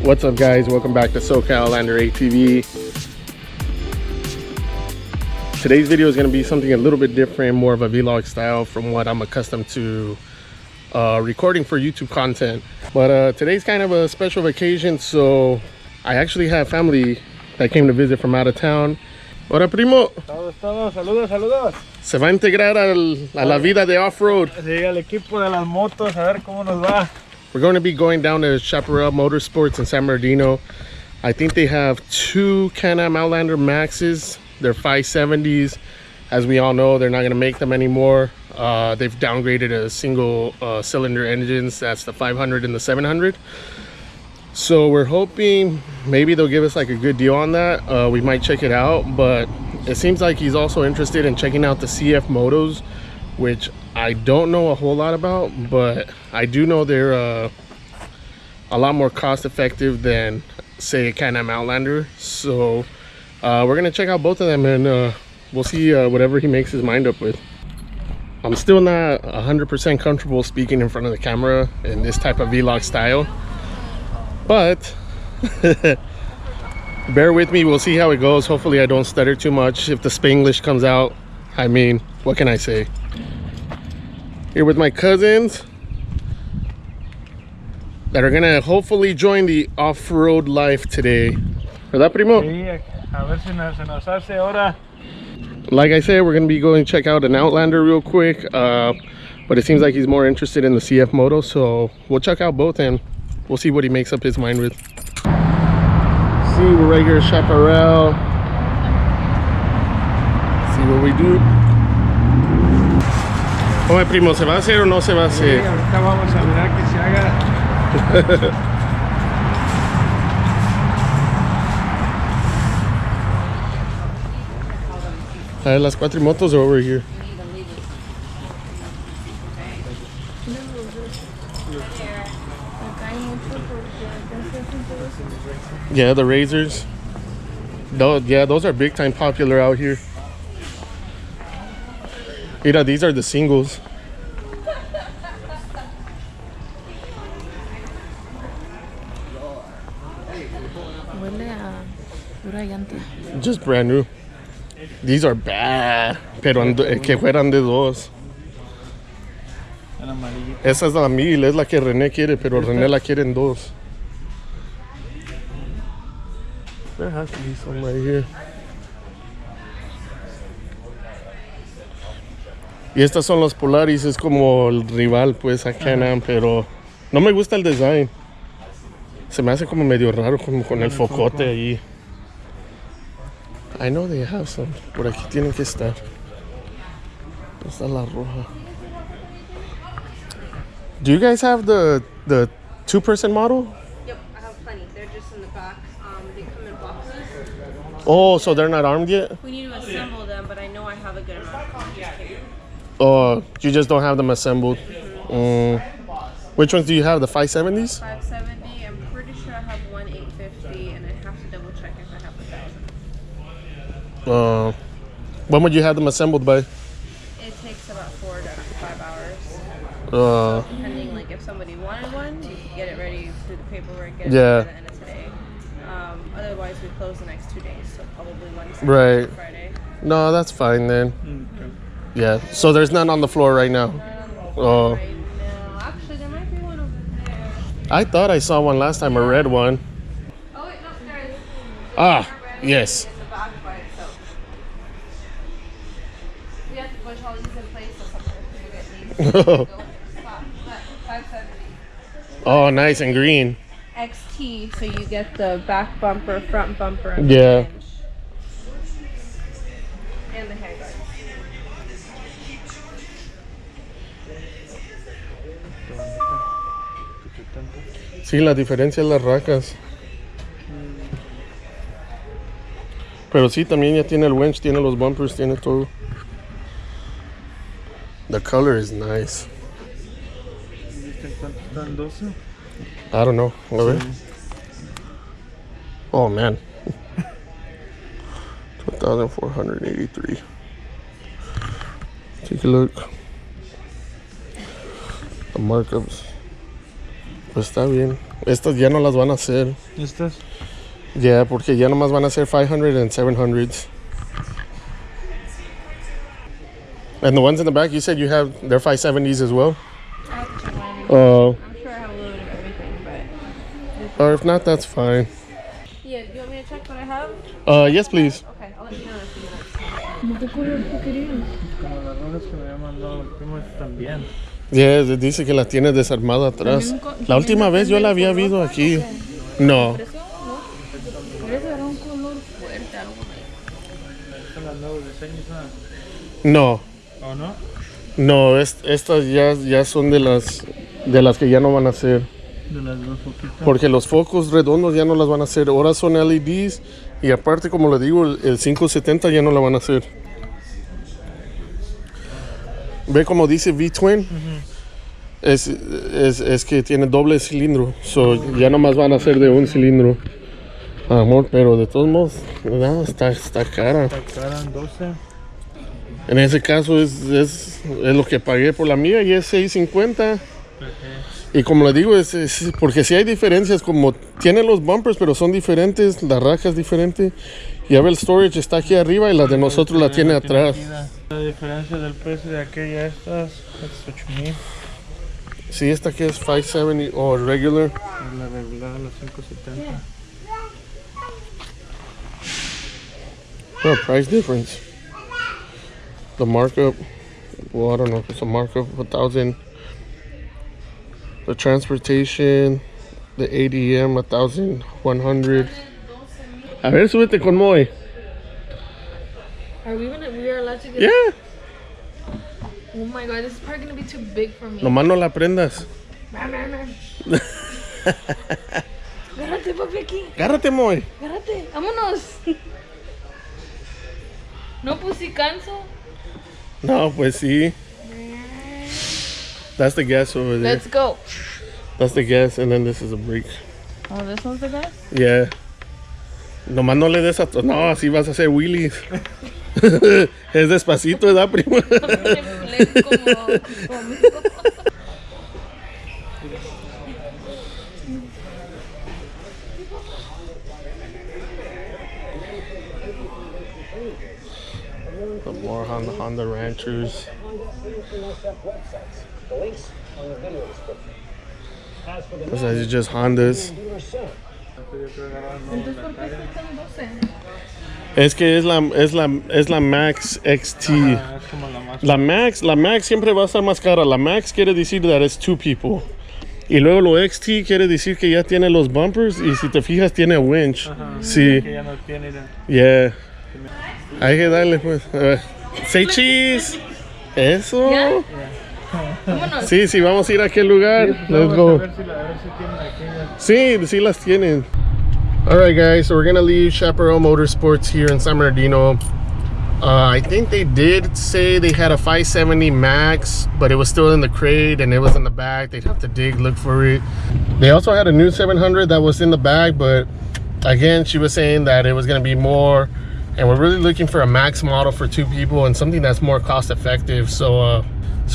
What's up, guys? Welcome back to SoCal Outlander ATV. Today's video is going to be something a little bit different, more of a vlog style from what I'm accustomed to recording for YouTube content. But today's kind of a special occasion, so I actually have family that came to visit from out of town. Hola, primo. Todos, saludos, saludos. Se va a integrar a la vida de off-road. Sí, al equipo de las motos, a ver cómo nos va. We're going to be going down to Chaparral Motorsports in San Bernardino. I think they have two CanAm Outlander Maxes. They're 570s. As we all know, they're not going to make them anymore. They've downgraded a single cylinder engines. That's the 500 and the 700. So we're hoping maybe they'll give us like a good deal on that. We might check it out, but it seems like he's also interested in checking out the CF Motos, which I don't know a whole lot about, but I do know they're a lot more cost effective than, say, a CanAm Outlander. So we're gonna check out both of them, and we'll see whatever he makes his mind up with. I'm still not 100% comfortable speaking in front of the camera in this type of vlog style, but bear with me. We'll see how it goes. Hopefully I don't stutter too much. If the Spanglish comes out, I mean, what can I say? Here with my cousins that are gonna hopefully join the off-road life today. ¿Verdad, primo? Sí, a ver si se nos hace ahora. Like I said, we're gonna be going to check out an Outlander real quick, but it seems like he's more interested in the CF Moto, so we'll check out both and we'll see what he makes up his mind with. See, we're right here at Chaparral. See what we do. Oye, primo, ¿se va a hacer o no se va a hacer? Sí, ahorita vamos a mirar que se haga. Las cuatrimotos are over here. Yeah, the razors. Those are big time popular out here. Mira, these are the singles. Just brand new. These are bad, pero que fueran de dos. Esa es la 1000, es la que René quiere, pero René la quiere en dos. There has to be some right here. Y estas son los Polaris, es como el rival pues a CanAm, pero no me gusta el design. Se me hace como medio raro, como con el focote ahí. I know they have some. Por aquí tienen que estar. Esta es la roja. Do you guys have the two-person model? Yep, I have plenty. They're just in the back. They come in boxes. Oh, so they're not armed yet? We need to assemble them, but I know I have a good amount. Oh, you just don't have them assembled. Which ones do you have? The 570s? 570. I'm pretty sure I have one 850, and I have to double check if I have 1,000. When would you have them assembled by? It takes about 4 to 5 hours. Depending, like if somebody wanted one, you could get it ready through the paperwork. Get it by the end of today. Otherwise, we close the next 2 days, so probably Wednesday, Right. Friday. No, that's fine then. Okay. Yeah. So there's none on the floor right now. Oh. Right now, actually, there might be one over there. I thought I saw one last time, a red one. Oh wait, no, there is. Ah, yes. In the back by itself. We have to push all these in place so sometimes people get these. 570. Oh, nice and green. XT, so you get the back bumper, front bumper, and Yeah. the hinge. And the handguard. Sí, la diferencia es las racas. Pero sí, también ya tiene el winch, tiene los bumpers, tiene todo. The color is nice. ¿Están 12? I don't know. A ver. Oh, man. 2,483. Take a look. The markups. Pues está bien. Estas ya no las van a hacer. ¿Estas? Ya, porque ya nomás van a ser 500 and 700s. And the ones in the back, you said you have, they're 570s as well? I have to check my everything. Oh. I'm sure I have a little bit of everything, but... Or if not, that's fine. Yeah, do you want me to check what I have? Yes, please. Okay, I'll let you know in a few minutes. ¿Qué color tú querías? Como las rojas que me había mandado el primo también. Yeah, dice que la tiene desarmada atrás. La última vez yo la había visto aquí. No. ¿Por eso no? Por eso era un color fuerte, algo así. ¿Son los nuevos diseños? No. ¿O no? No, estas ya son de las que ya no van a hacer. De las dos poquitas. Porque los focos redondos ya no las van a hacer. Ahora son LEDs. Y aparte, como le digo, el 570 ya no la van a hacer. Ve como dice V-Twin. Es que tiene doble cilindro. So, ya nomás van a ser de un cilindro. Amor, pero de todos modos, no, está cara. Está cara en 12. En ese caso es lo que pagué por la mía y es $650. Y como le digo, es porque si hay diferencias, como tiene los bumpers, pero son diferentes, la raja es diferente. Y a ver, el storage está aquí arriba y la de nosotros la tiene atrás. La diferencia del precio de aquella a estas es 8,000. Sí, esta que es 570 o regular. La regular, la 570. Oh, price difference. The markup, well, I don't know if it's a markup of 1,000. The transportation, the ADM, 1,100. A ver, súbete con Moy. Are we allowed to get... Yeah. Oh my god, this is probably gonna be too big for me. Nomás no la prendas. Agárrate, papi, aquí. Agárrate, Moy. Agárrate, vámonos. No, pues si canso. No, pues sí. That's the gas over there. Let's go. That's the gas, and then this is a brake. Oh, this one's the gas? Yeah. Nomás no le des a... No, así vas a hacer wheelies. Es despacito, ¿verdad, primo? The more Honda Ranchers. O sea, it's just Hondas. Es que es la Max XT. La Max siempre va a estar más cara. La Max quiere decir that it's two people. Y luego lo XT quiere decir que ya tiene los bumpers y si te fijas tiene winch. Sí. Que ya no tiene. Yeah. Hay que darle pues. Say cheese. Eso. ¿Ya? Vámonos. Sí, sí, vamos a ir a aquel lugar. Let's go. Sí, sí las tienen. Alright guys, so we're gonna leave Chaparral Motorsports here in San Bernardino. I think they did say they had a 570 Max, but it was still in the crate and it was in the back. They'd have to look for it. They also had a new 700 that was in the bag, but again, she was saying that it was gonna be more, and we're really looking for a Max model for two people and something that's more cost effective. So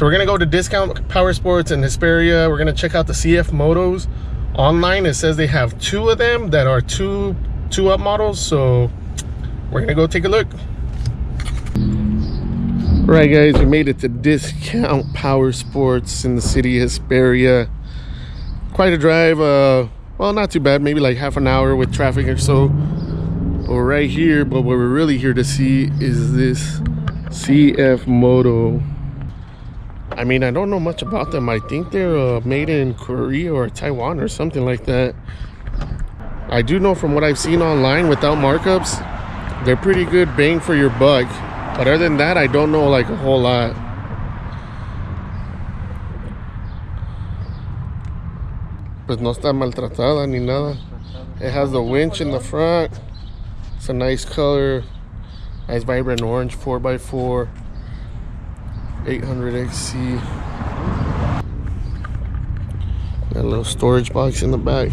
we're gonna go to Discount Powersports in Hesperia. We're gonna check out the CF Motos. Online it says they have two of them that are two up models, so we're gonna go take a look. Right guys, we made it to Discount Powersports in the city of Hesperia. Quite a drive, well, not too bad, maybe like half an hour with traffic or so. But we're right here, but what we're really here to see is this CF Moto. I mean, I don't know much about them. I think they're made in Korea or Taiwan or something like that. I do know from what I've seen online without markups, they're pretty good bang for your buck. But other than that, I don't know like a whole lot. Pues no está maltratada ni nada. It has the winch in the front. It's a nice color. Nice vibrant orange 4x4. 800XC. Got a little storage box in the back.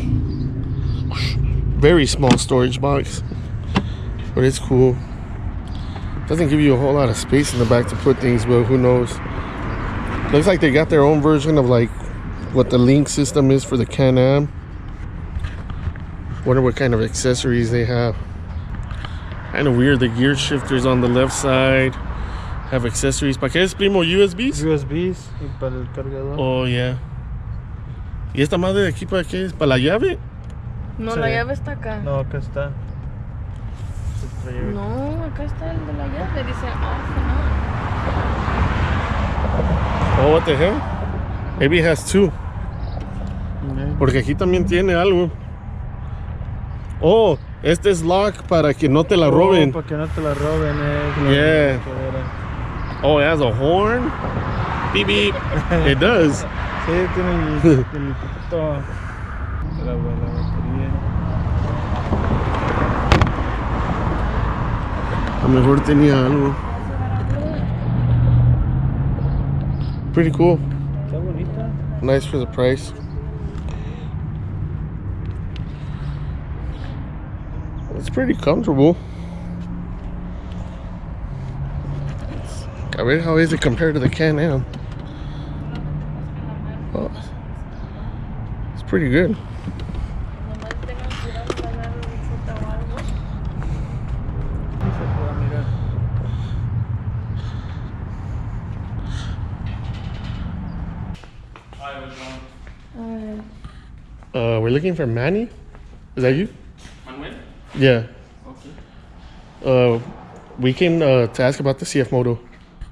Very small storage box, but it's cool. Doesn't give you a whole lot of space in the back to put things, but who knows. Looks like they got their own version of like what the link system is for the Can-Am. Wonder what kind of accessories they have. Kind of weird, the gear shifters on the left side have accessories. ¿Para qué es, primo? ¿USBs? USBs y para el cargador. Oh, yeah. ¿Y esta madre de aquí para qué es? ¿Para la llave? No, Sí. la llave está acá. No, acá está. No, acá está el de la llave. Dice off and on. Oh, what the hell? Maybe it has two. Porque aquí también tiene algo. Oh, este es lock para que no te la roben. Para que no te la roben, Yeah. Oh, it has a horn? Beep beep. It does. Sí, tiene el poquito de la batería. A lo mejor tenía algo. Pretty cool. Está bonita. Nice for the price. It's pretty comfortable. A ver, how is it compared to the Can-Am? Oh, it's pretty good. We're looking for Manny. Is that you? Manuel? Yeah. Okay. We came to ask about the CF Moto.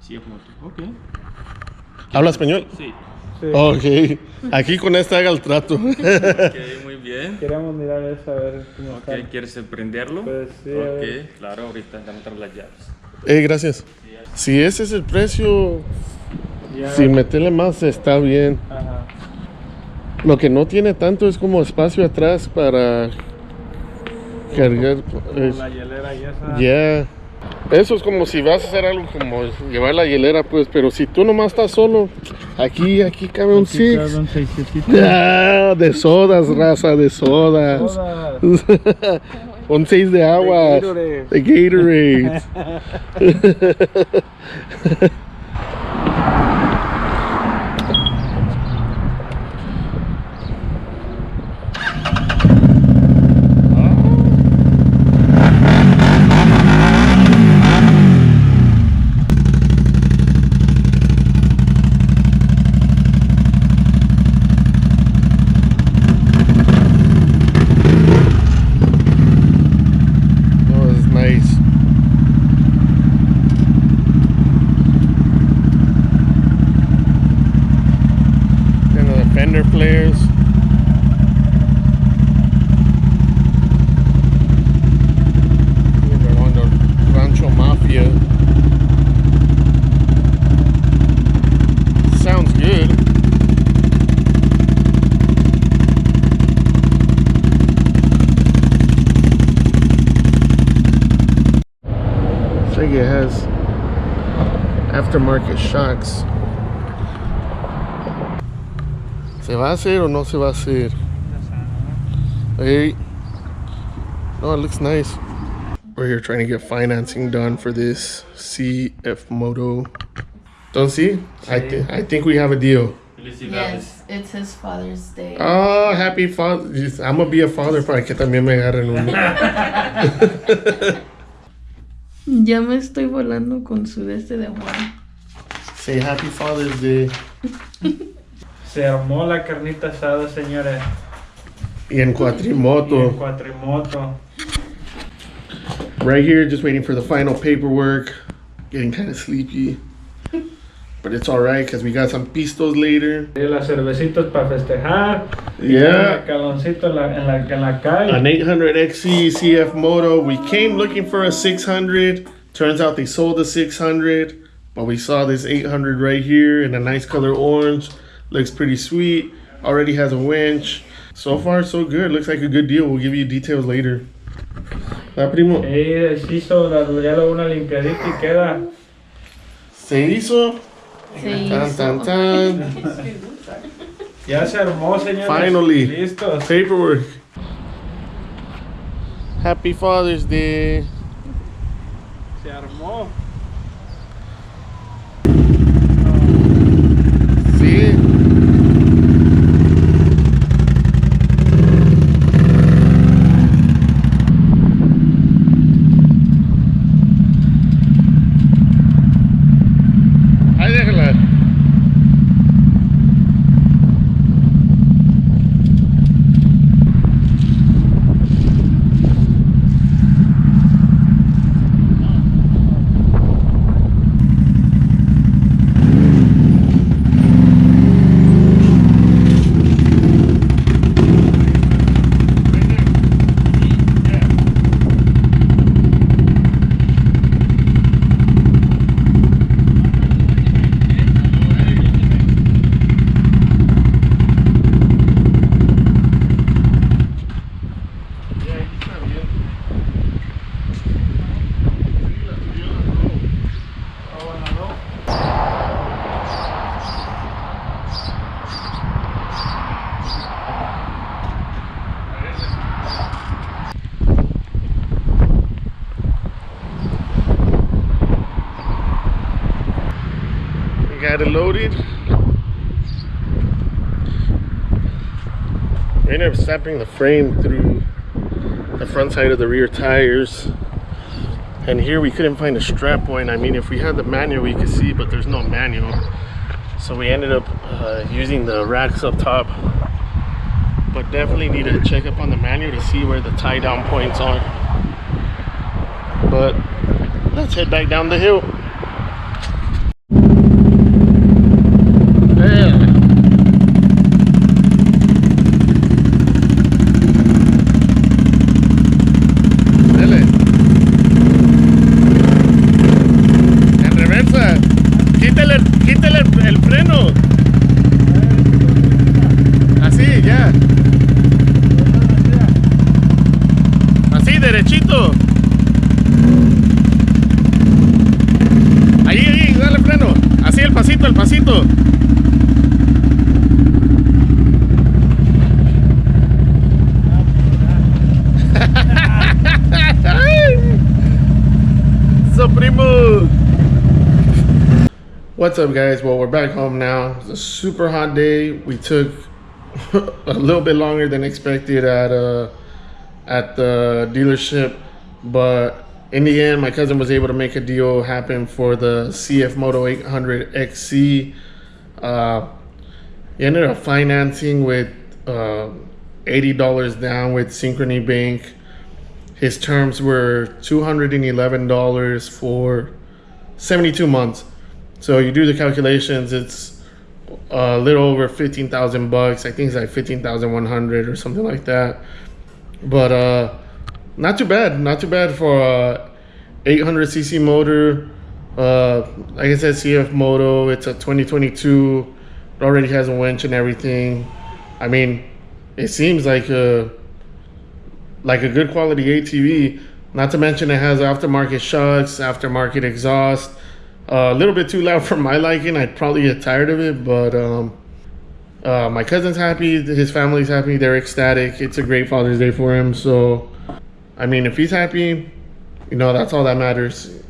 CF Moto. Okay. ¿Habla español? Sí. Sí. Ok. Aquí con esta haga el trato. Ok, muy bien. Queremos mirar eso a ver cómo Ok, está. ¿quieres prenderlo? Pues sí, a ver. Ok, claro, ahorita dame otra las llaves. Gracias. Si ese es el precio, Ya. sin meterle más está bien. Ajá. Lo que no tiene tanto es como espacio atrás para cargar. La hielera y esa. Yeah. Eso es como si vas a hacer algo como llevar la hielera, pues. Pero si tú nomás estás solo, aquí cabe un Aquí cabe six. un seisecito. Ah, de sodas, raza, de sodas. Todas. Un 6 de agua. De Gatorade. Fender flares. We're on the Rancho Mafia. Sounds good. Looks like it has aftermarket shocks. ¿Se va a hacer o no se va a hacer? Hey. Oh, it looks nice. We're here trying to get financing done for this CF Moto. Don't see? I think we have a deal. Yes, it's his Father's Day. Oh, happy father. I'm gonna be a father para que también me agarren uno. Ya me estoy volando con su de Juan. Say happy Father's Day. Se armó la carnita asada, señores. Y en Y cuatrimoto. en cuatrimoto. Right here, just waiting for the final paperwork. Getting kind of sleepy. But it's alright because we got some pistos later. Y las cervecitas para festejar. Yeah. El caloncito en la calle. An 800XC CF Moto. We came looking for a 600. Turns out they sold the 600. But we saw this 800 right here in a nice color orange. Looks pretty sweet. Already has a winch. So far, so good. Looks like a good deal. We'll give you details later. ¿Ah, primo? Se hizo ya una limpiadita y queda. ¿Se hizo? Sí. Tan, tan, tan. Ya se armó, señores. Finally. Listos. Paperwork. Happy Father's Day. Se armó. Sí. had it loaded. We ended up snapping the frame through the front side of the rear tires. And here we couldn't find a strap point. I mean, if we had the manual, we could see, but there's no manual. So we ended up using the racks up top. But definitely need to check up on the manual to see where the tie down points are. But let's head back down the hill. Quítale el freno. Así, ya. Así, derechito. Ahí, dale freno. Así, el pasito, el pasito. So, primo. What's up, guys? Well, we're back home now. It's a super hot day. We took a little bit longer than expected at the dealership, but in the end my cousin was able to make a deal happen for the CF Moto 800 XC. He ended up financing with $80 down with Synchrony Bank. His terms were $211 for 72 months. So you do the calculations, it's a little over 15,000 bucks. I think it's like 15,100 or something like that. But not too bad for a 800cc motor. Like I said, CF Moto, it's a 2022. It already has a winch and everything. I mean, it seems like a good quality ATV. Not to mention it has aftermarket shocks, aftermarket exhaust. A little bit too loud for my liking. I'd probably get tired of it, but my cousin's happy, his family's happy, they're ecstatic. It's a great Father's Day for him. So, I mean, if he's happy, you know, that's all that matters.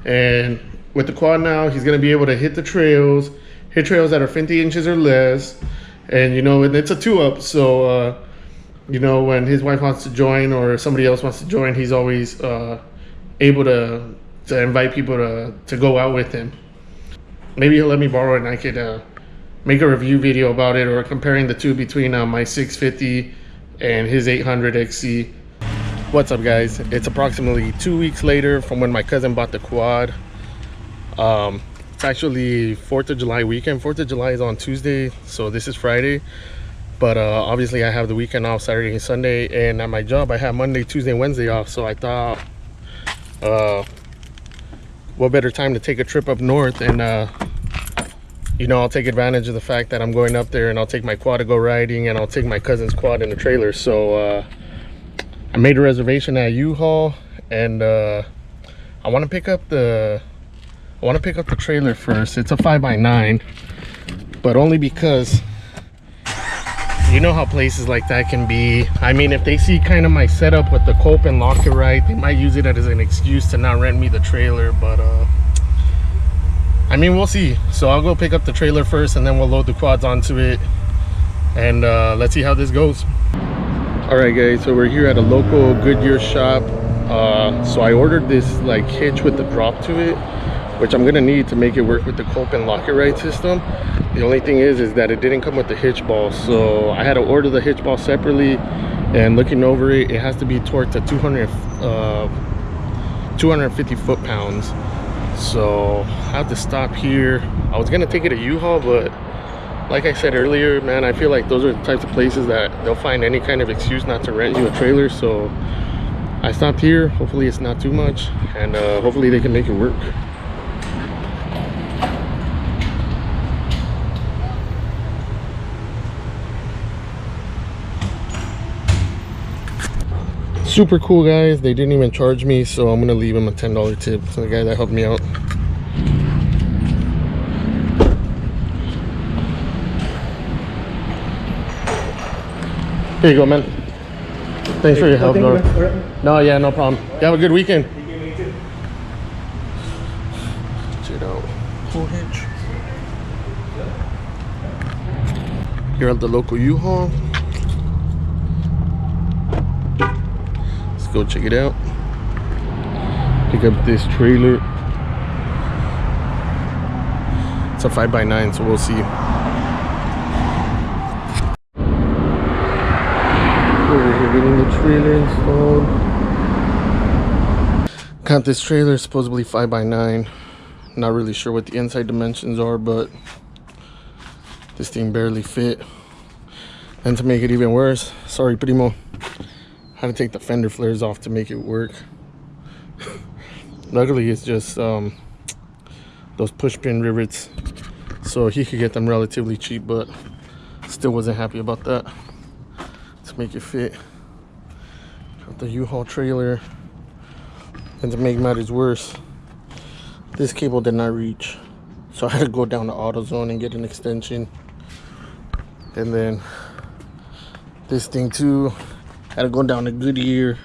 And with the quad now, he's gonna be able to hit trails that are 50 inches or less. And you know, it's a 2-up, so you know, when his wife wants to join or somebody else wants to join, he's always able to invite people to go out with him. Maybe he'll let me borrow it and I could make a review video about it, or comparing the two between my 650 and his 800 XC. What's up, guys? It's approximately 2 weeks later from when my cousin bought the quad. It's actually 4th of July weekend. 4th of July is on Tuesday, so this is Friday. But obviously I have the weekend off, Saturday and Sunday, and at my job I have Monday, Tuesday, and Wednesday off. So I thought, what better time to take a trip up north, and you know, I'll take advantage of the fact that I'm going up there, and I'll take my quad to go riding, and I'll take my cousin's quad in the trailer. So I made a reservation at UHaul, and I want to pick up the trailer first. It's a 5x9, but only because you know how places like that can be. I mean, if they see kind of my setup with the cope and lock-it-rite, they might use it as an excuse to not rent me the trailer. But I mean, we'll see. So I'll go pick up the trailer first, and then we'll load the quads onto it, and let's see how this goes. All right, guys, so we're here at a local Goodyear shop. So I ordered this like hitch with the drop to it, which I'm gonna need to make it work with the cope and lock-it-rite system. The only thing is that it didn't come with the hitch ball, so I had to order the hitch ball separately. And looking over it, it has to be torqued to 250 foot-pounds. So I have to stop here. I was gonna take it to U-Haul, but like I said earlier, man, I feel like those are the types of places that they'll find any kind of excuse not to rent you a trailer. So I stopped here. Hopefully it's not too much, and hopefully they can make it work. Super cool guys. They didn't even charge me, so I'm gonna leave him a $10 tip to the guy that helped me out. Here you go, man. Thanks for your help, Lord. No, yeah, no problem. You have a good weekend. Check it out. Cool hitch. here at the local U-Haul. Let's go check it out. Pick up this trailer. It's a 5x9, so we'll see. We're getting the trailer installed. Got this trailer, supposedly 5x9. Not really sure what the inside dimensions are, but this thing barely fit. And to make it even worse, sorry primo, had to take the fender flares off to make it work. Luckily it's just those push pin rivets, so he could get them relatively cheap, but still wasn't happy about that. To make it fit, got the U-Haul trailer. And to make matters worse, this cable did not reach, so I had to go down to AutoZone and get an extension. And then this thing too, had to go down to Goodyear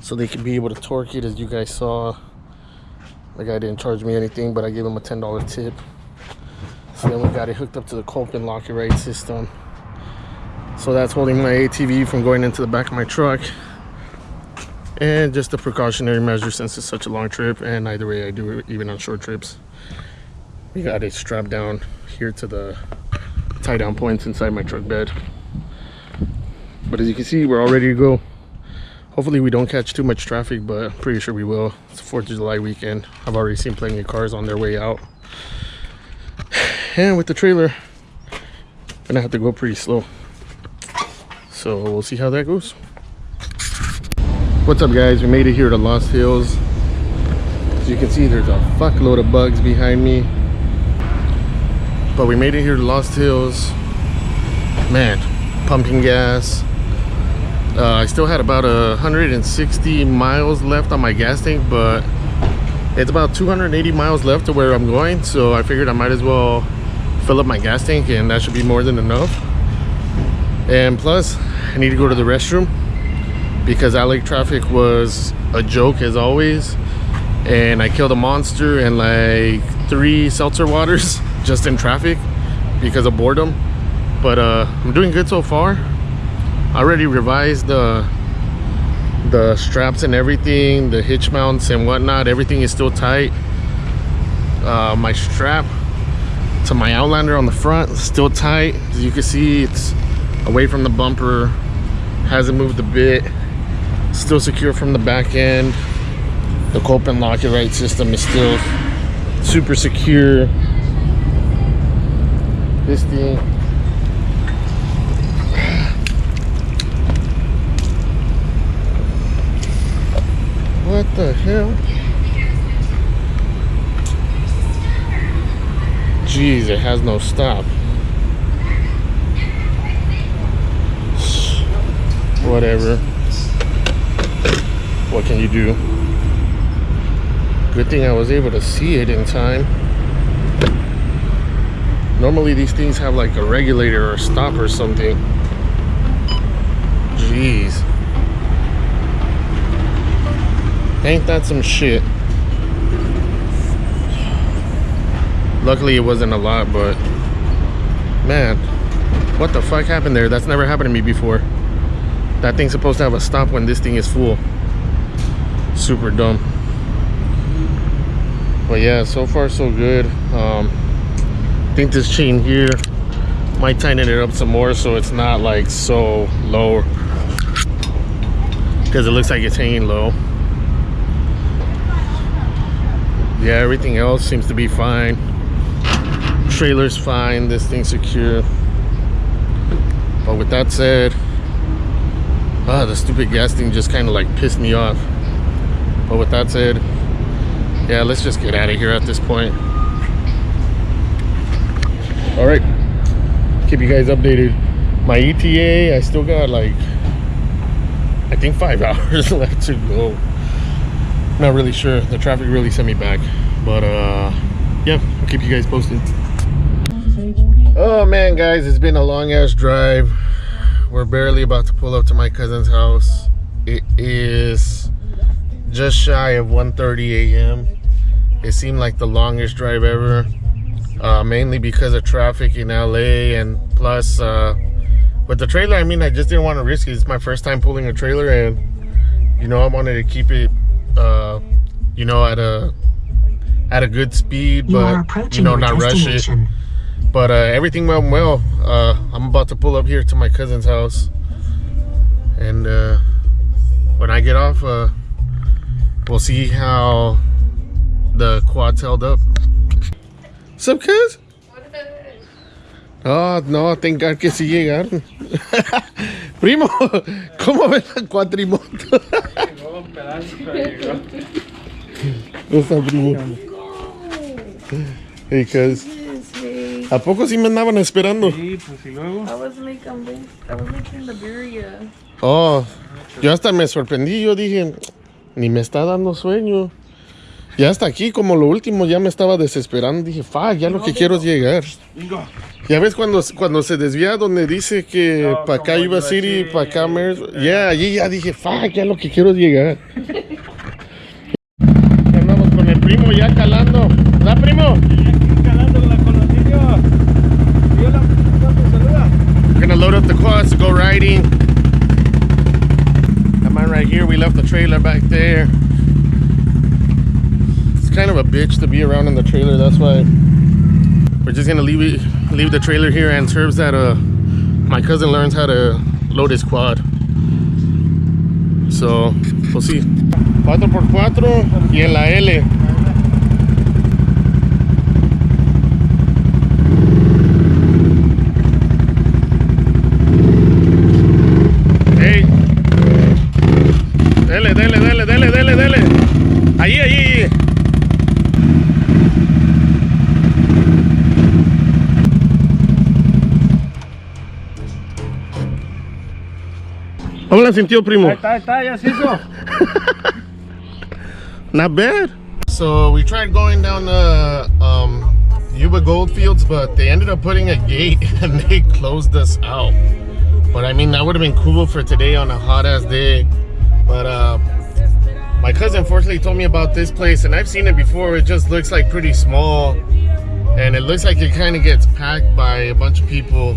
so they could be able to torque it. As you guys saw, the guy didn't charge me anything, but I gave him a $10 tip. So then we got it hooked up to the Copeland lock-it-rite system, so that's holding my ATV from going into the back of my truck. And just a precautionary measure since it's such a long trip, and either way I do it even on short trips. We got it strapped down here to the tie down points inside my truck bed. But as you can see, we're all ready to go. Hopefully we don't catch too much traffic, but I'm pretty sure we will. It's 4th of July weekend. I've already seen plenty of cars on their way out. And with the trailer, I'm gonna have to go pretty slow. So we'll see how that goes. What's up guys, we made it here to Lost Hills. As you can see, there's a fuckload of bugs behind me, but we made it here to Lost Hills. Man, pumping gas. I still had about 160 miles left on my gas tank, but it's about 280 miles left to where I'm going, so I figured I might as well fill up my gas tank, and that should be more than enough. And plus, I need to go to the restroom because LA traffic was a joke as always, and I killed a monster and like 3 seltzer waters just in traffic because of boredom. But I'm doing good so far. I already revised the straps and everything, the hitch mounts and whatnot. Everything is still tight. My strap to my Outlander on the front is still tight. As you can see, it's away from the bumper, hasn't moved a bit. Still secure from the back end. The Copeland lock-it-rite system is still super secure. This thing, what the hell? Jeez, it has no stop. Whatever. What can you do? Good thing I was able to see it in time. Normally these things have like a regulator or a stop or something. Jeez. Ain't that some shit? Luckily it wasn't a lot, but man, what the fuck happened there? That's never happened to me before. That thing's supposed to have a stop when this thing is full. Super dumb. But yeah, so far so good. I think this chain here might tighten it up some more so it's not like so low, because it looks like it's hanging low. Yeah, everything else seems to be fine. Trailer's fine, this thing's secure. But with that said, the stupid gas thing just kind of like pissed me off. But with that said, yeah, let's just get out of here at this point. All right, keep you guys updated. My ETA, I still got like, I think 5 hours left to go. Not really sure. The traffic really sent me back, but yeah, I'll keep you guys posted. Oh man, guys, it's been a long ass drive. We're barely about to pull up to my cousin's house. It is just shy of 1:30 a.m. It seemed like the longest drive ever, mainly because of traffic in LA, and plus With the trailer, I mean, I just didn't want to risk it. It's my first time pulling a trailer, and you know, I wanted to keep it, you know, at a good speed, but you know, not rush it. But everything went well. I'm about to pull up here to my cousin's house, and when I get off, we'll see how the quad's held up. What's up, cuz? Oh, no, thank God que sí llegaron. Primo, ¿cómo ves la cuatrimoto? What's up, primo? Hey, cuz. ¿A poco sí me andaban esperando? Sí, pues y luego. I was making the birria. Oh, yo hasta me sorprendí. Yo dije, ni me está dando sueño. Ya hasta aquí, como lo último, ya me estaba desesperando. Dije, fuck, ya lo que quiero es llegar. Ya ves cuando se desvía donde dice que para acá iba City, para acá ya, allí ya dije, fuck, ya lo que quiero es llegar. Ya andamos con el primo ya calando. ¿Da, primo? Calando con los niños. Hola, saluda. We're gonna load up the quads to go riding. Come on, right here. We left the trailer back there. It's kind of a bitch to be around in the trailer. That's why we're just gonna leave the trailer here and serves that my cousin learns how to load his quad. So we'll see. 4x4 y en la L. Hey. Dele. Ahí. ¿Cómo la sintió, primo? Está, ya se hizo. Not bad. So we tried going down Yuba Goldfields, but they ended up putting a gate and they closed us out. But I mean, that would have been cool for today on a hot ass day. But my cousin fortunately told me about this place, and I've seen it before. It just looks like pretty small, and it looks like it kind of gets packed by a bunch of people.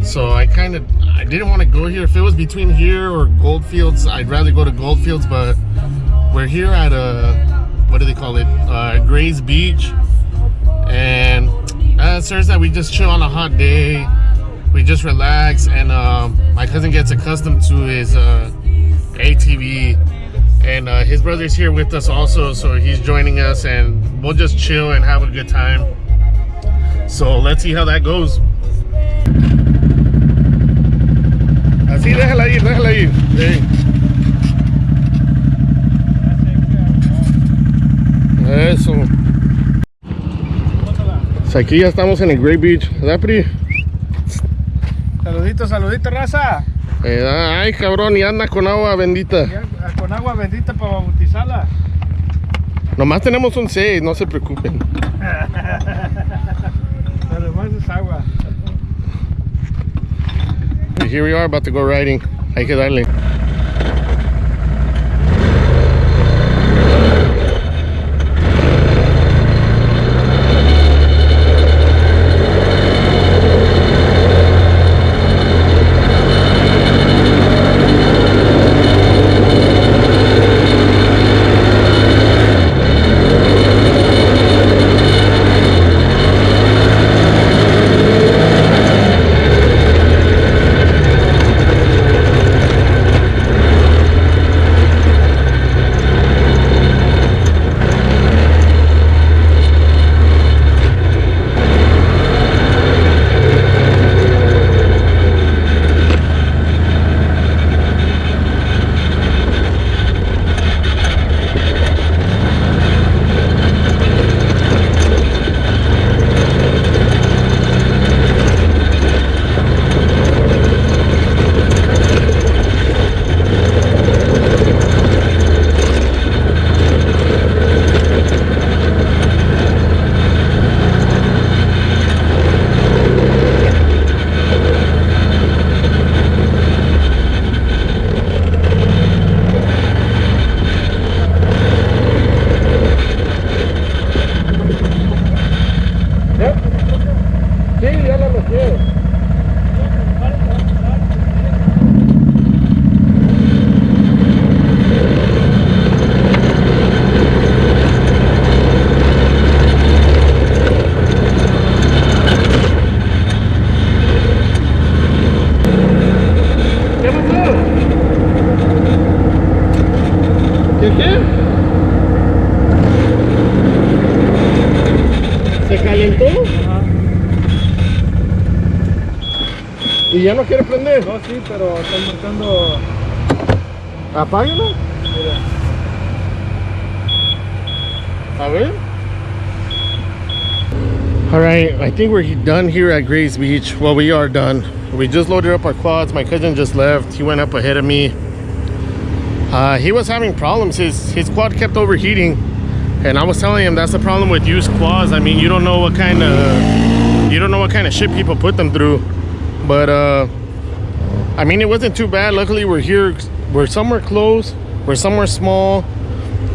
So I didn't want to go here. If it was between here or Goldfields, I'd rather go to Goldfields, but we're here at what do they call it? Gray's Beach, and it serves that we just chill on a hot day. We just relax, and my cousin gets accustomed to his ATV, and his brother's here with us also, so he's joining us, and we'll just chill and have a good time. So let's see how that goes. Así, déjala ir. Hey. Eso. Pues aquí ya estamos en el Gray Beach, ¿verdad, Pri? Saludito, raza. Ay, cabrón, y anda con agua bendita. Con agua bendita para bautizarla. Nomás tenemos un 6, no se preocupen. Pero más es agua. And here we are about to go riding. Hay que darle. qué? ¿Se calentó? Ajá. ¿Y ya no quiere prender? No, sí, pero está marcando. Apáguelo. Mira. A ver. All right, I think we're done here at Grace Beach. Well, we are done. We just loaded up our quads. My cousin just left. He went up ahead of me. He was having problems. His quad kept overheating, and I was telling him that's the problem with used quads. I mean, you don't know what kind of shit people put them through. But I mean, it wasn't too bad. Luckily, we're here. We're somewhere close. We're somewhere small,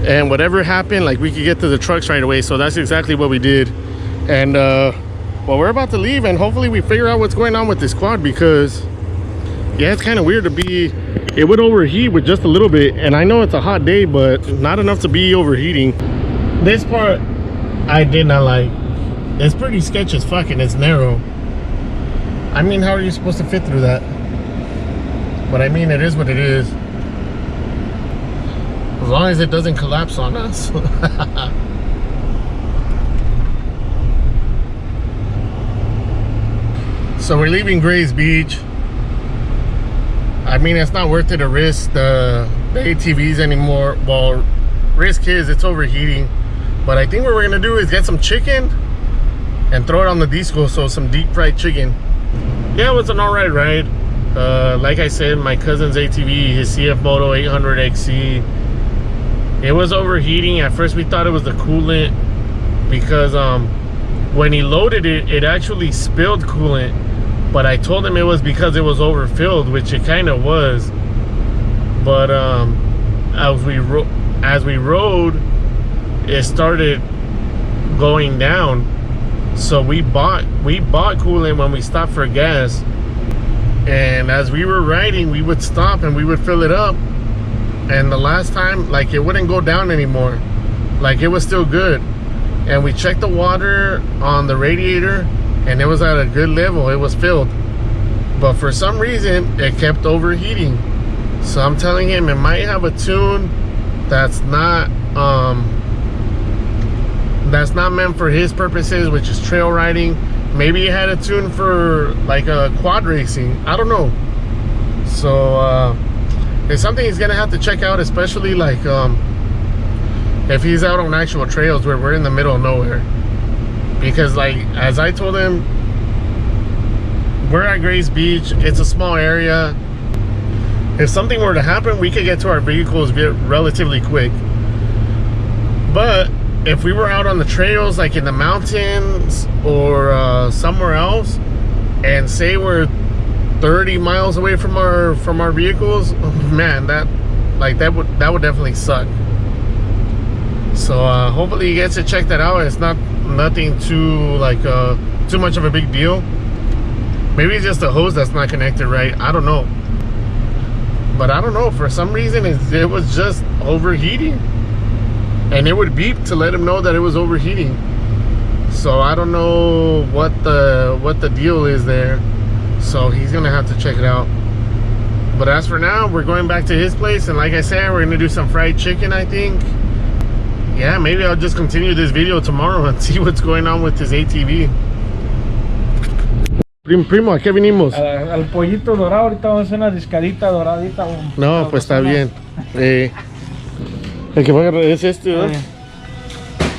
and whatever happened, like, we could get to the trucks right away. So that's exactly what we did. And well, we're about to leave, and hopefully we figure out what's going on with this quad, because yeah, it's kind of weird to be, it would overheat with just a little bit, and I know it's a hot day, but not enough to be overheating. This part I did not like. It's pretty sketchy as fuck, and it's narrow. I mean, how are you supposed to fit through that? But I mean, it is what it is. As long as it doesn't collapse on us. So we're leaving Grace Beach. I mean, it's not worth it to risk the ATVs anymore. Well, risk is it's overheating. But I think what we're gonna do is get some chicken and throw it on the disco. So some deep fried chicken. Yeah, it was an alright ride. Like I said, my cousin's ATV, his CF Moto 800 XC, it was overheating. At first we thought it was the coolant, because when he loaded it, it actually spilled coolant. But I told him it was because it was overfilled, which it kind of was. But as we rode, it started going down. So we bought coolant when we stopped for gas. And as we were riding, we would stop and we would fill it up. And the last time, like, it wouldn't go down anymore. Like, it was still good. And we checked the water on the radiator, and it was at a good level. It was filled, but for some reason it kept overheating. So I'm telling him it might have a tune that's not meant for his purposes, which is trail riding. Maybe it had a tune for like a quad racing, I don't know. So it's something he's gonna have to check out, especially like if he's out on actual trails where we're in the middle of nowhere. Because, like, as I told him, we're at Grace Beach. It's a small area. If something were to happen, we could get to our vehicles relatively quick. But if we were out on the trails, like in the mountains or somewhere else, and say we're 30 miles away from our vehicles, man, that would definitely suck. So hopefully he gets to check that out. It's nothing too too much of a big deal. Maybe it's just a hose that's not connected right, I don't know. But I don't know, for some reason it was just overheating, and it would beep to let him know that it was overheating. So I don't know what the deal is there. So he's gonna have to check it out. But as for now, we're going back to his place, and like I said, we're gonna do some fried chicken, I think. Yeah, maybe I'll just continue this video tomorrow and see what's going on with his ATV. Primo, ¿a qué vinimos? Al pollito dorado, ahorita vamos a hacer una discadita doradita. No, pues está bien. El que va a agarrar es este, ¿verdad?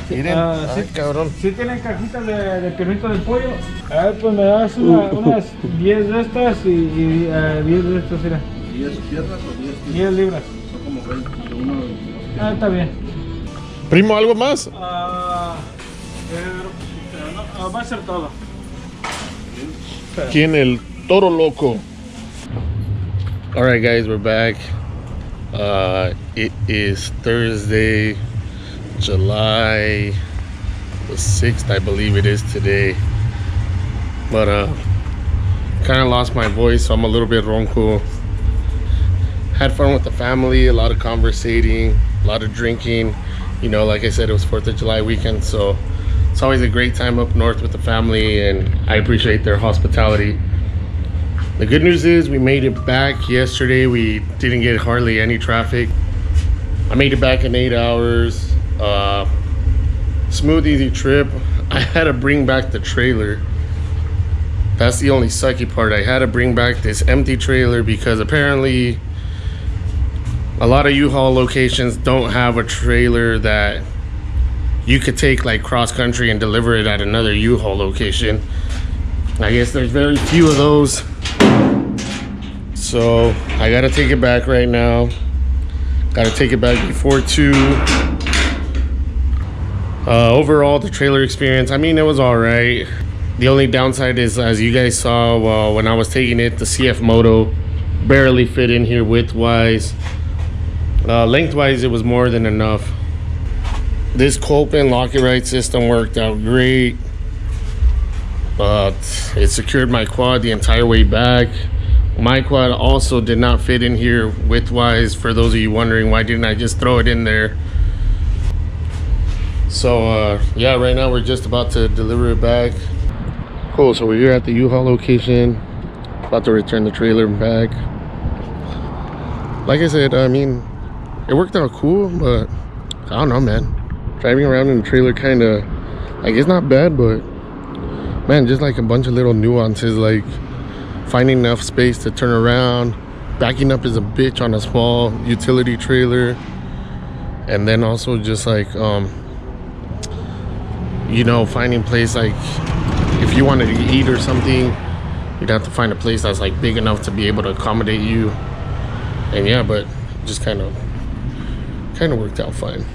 Miren, sí, cabrón. Sí tienen cajitas de piernito del pollo. A ver, pues me das unas 10 de estas y 10 de estas, mira. ¿10 piernas o 10 libras? Son como 20. Está bien. Primo, ¿algo más? No, va a ser todo. Aquí en el Toro Loco. Alright guys, we're back. It is Thursday, July the 6th, I believe it is today. But kind of lost my voice, so I'm a little bit ronco. Had fun with the family, a lot of conversating, a lot of drinking. You know, like I said, it was 4th of July weekend, so it's always a great time up north with the family, and I appreciate their hospitality. The good news is we made it back yesterday. We didn't get hardly any traffic. I made it back in 8 hours. Smooth, easy trip. I had to bring back the trailer. That's the only sucky part. I had to bring back this empty trailer because apparently a lot of U-Haul locations don't have a trailer that you could take like cross country and deliver it at another U-Haul location. I guess there's very few of those. So I gotta take it back right now. Gotta take it back before 2. Overall, the trailer experience, I mean, it was all right. The only downside is, as you guys saw when I was taking it, the CF Moto barely fit in here width-wise. Lengthwise, it was more than enough. This Colpin lock-it-rite system worked out great. It secured my quad the entire way back. My quad also did not fit in here width-wise. For those of you wondering, why didn't I just throw it in there? So yeah, right now we're just about to deliver it back. Cool, so we're here at the U-Haul location, about to return the trailer back. Like I said, I mean, it worked out cool, but I don't know, man. Driving around in the trailer kind of, like, it's not bad, but man, just like a bunch of little nuances, like finding enough space to turn around. Backing up is a bitch on a small utility trailer. And then also just like, you know, finding place, like if you wanted to eat or something, you'd have to find a place that's like big enough to be able to accommodate you. And yeah, but just kind of worked out fine.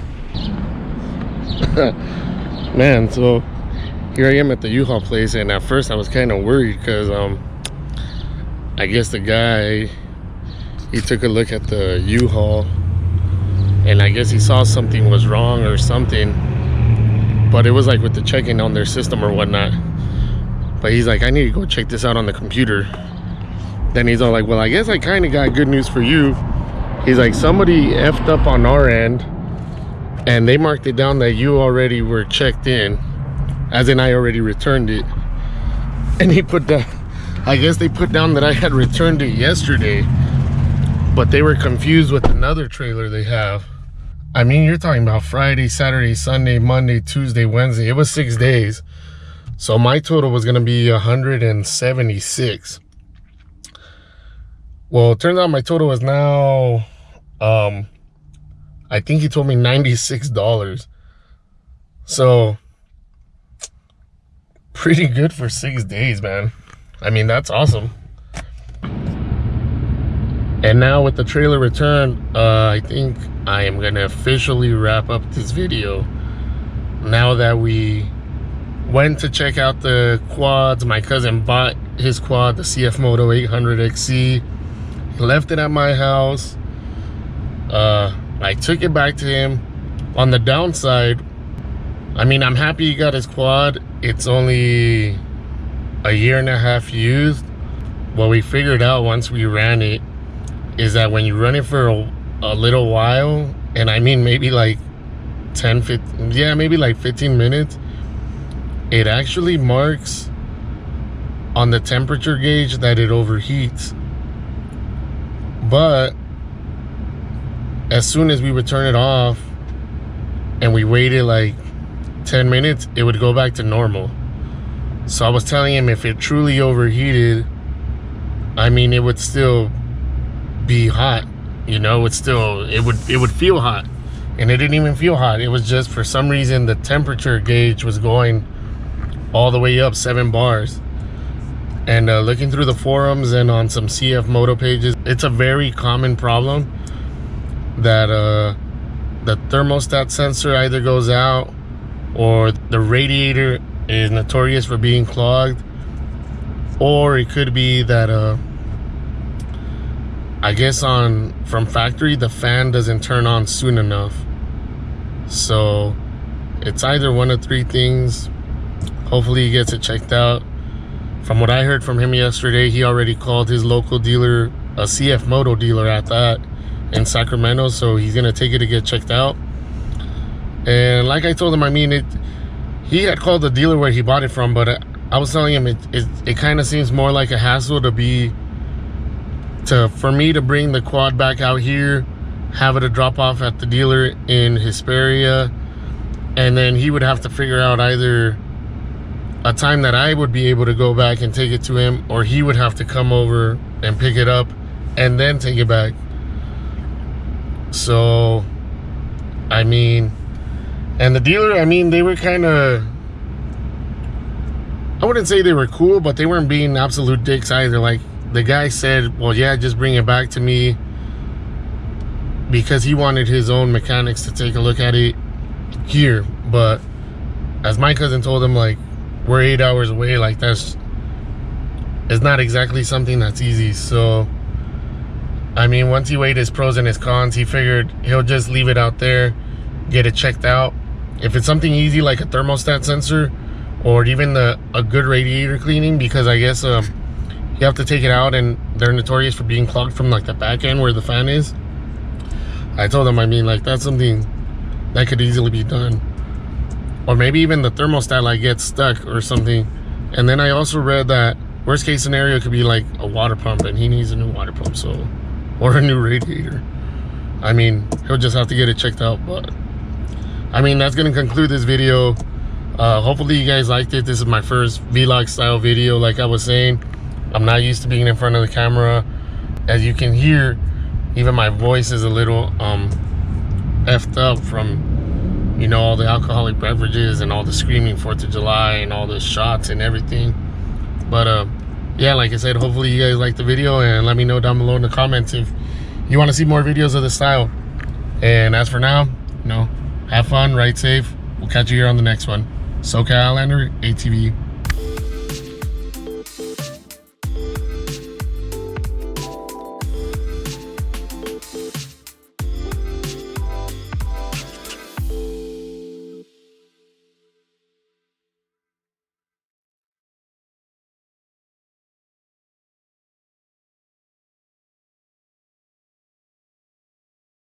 Man, so here I am at the U-Haul place, and at first I was kind of worried because I guess the guy, he took a look at the U-Haul and I guess he saw something was wrong or something, but it was like with the checking on their system or whatnot. But he's like, I need to go check this out on the computer. Then he's all like, well, I guess I kind of got good news for you. He's like, somebody effed up on our end and they marked it down that you already were checked in, as in I already returned it. And he put down, I guess they put down that I had returned it yesterday, but they were confused with another trailer they have. I mean, you're talking about Friday, Saturday, Sunday, Monday, Tuesday, Wednesday. It was 6 days. So my total was gonna be 176. Well, it turns out my total is now, I think he told me $96. So pretty good for 6 days, man. I mean, that's awesome. And now with the trailer return, I think I am gonna officially wrap up this video. Now that we went to check out the quads, my cousin bought his quad, the CF Moto 800XC. He left it at my house. I took it back to him. On the downside, I mean, I'm happy he got his quad. It's only a 1.5 years used. What we figured out once we ran it is that when you run it for a little while, and I mean maybe like 15 minutes, it actually marks on the temperature gauge that it overheats. But as soon as we would turn it off and we waited like 10 minutes, it would go back to normal. So I was telling him, if it truly overheated, I mean, it would still be hot, you know. It would feel hot, and it didn't even feel hot. It was just, for some reason, the temperature gauge was going all the way up 7 bars. And looking through the forums and on some CF Moto pages, it's a very common problem that the thermostat sensor either goes out, or the radiator is notorious for being clogged, or it could be that I guess from factory the fan doesn't turn on soon enough. So it's either one of 3 things. Hopefully he gets it checked out. From what I heard from him yesterday, he already called his local dealer, a CF Moto dealer at that, in Sacramento, so he's gonna take it to get checked out. And like I told him, I mean, he had called the dealer where he bought it from, but I was telling him it kind of seems more like a hassle for me to bring the quad back out here have it a drop off at the dealer in Hesperia, and then he would have to figure out either a time that I would be able to go back and take it to him, or he would have to come over and pick it up and then take it back. So I mean, and the dealer, I mean, they were kind of, I wouldn't say they were cool, but they weren't being absolute dicks either. Like, the guy said, well, yeah, just bring it back to me, because he wanted his own mechanics to take a look at it here. But as my cousin told him, like, we're 8 hours away. Like, it's not exactly something that's easy. So I mean, once he weighed his pros and his cons, he figured he'll just leave it out there, get it checked out. If it's something easy like a thermostat sensor, or even a good radiator cleaning, because I guess you have to take it out and they're notorious for being clogged from like the back end where the fan is. I told him, I mean, like, that's something that could easily be done. Or maybe even the thermostat like gets stuck or something. And then I also read that worst case scenario could be like a water pump, and he needs a new water pump, so, or a new radiator. I mean, he'll just have to get it checked out. But I mean, that's gonna conclude this video. Hopefully you guys liked it. This is my first vlog style video. Like I was saying, I'm not used to being in front of the camera. As you can hear, even my voice is a little effed up from, you know, all the alcoholic beverages and all the screaming 4th of July and all the shots and everything. But yeah, like I said, hopefully you guys liked the video, and let me know down below in the comments if you want to see more videos of this style. And as for now, you know, have fun, ride safe. We'll catch you here on the next one. SoCal Outlander, ATV